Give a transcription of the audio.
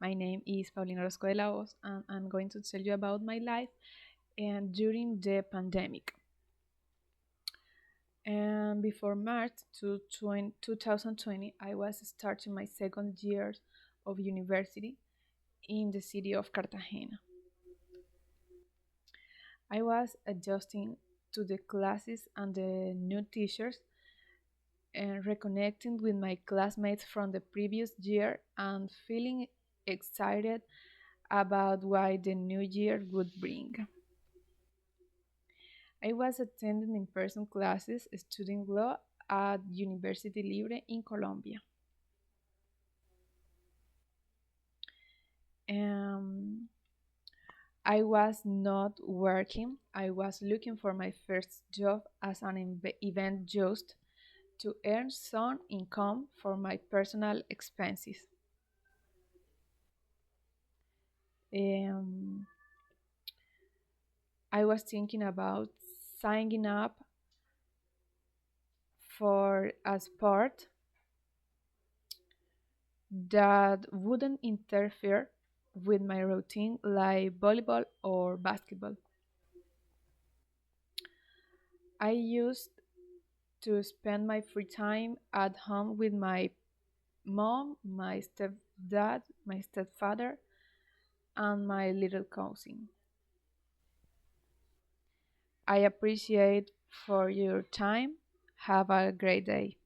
My name is Paulina Orozco de la Hoz, and I'm going to tell you about my life and during the pandemic. And before March 2020, I was starting my second year of university in the city of Cartagena. I was adjusting to the classes and the new teachers and reconnecting with my classmates from the previous year and feeling excited about what the new year would bring. I was attending in person classes studying law at University Libre in Colombia. Um, I was not working. I was looking for my first job as an event host to earn some income for my personal expenses. Um, I was thinking about signing up for a sport that wouldn't interfere with my routine, like volleyball or basketball. I used to spend my free time at home with my mom, my stepdad, my stepfather, and my little cousin. I appreciate for your time. Have a great day.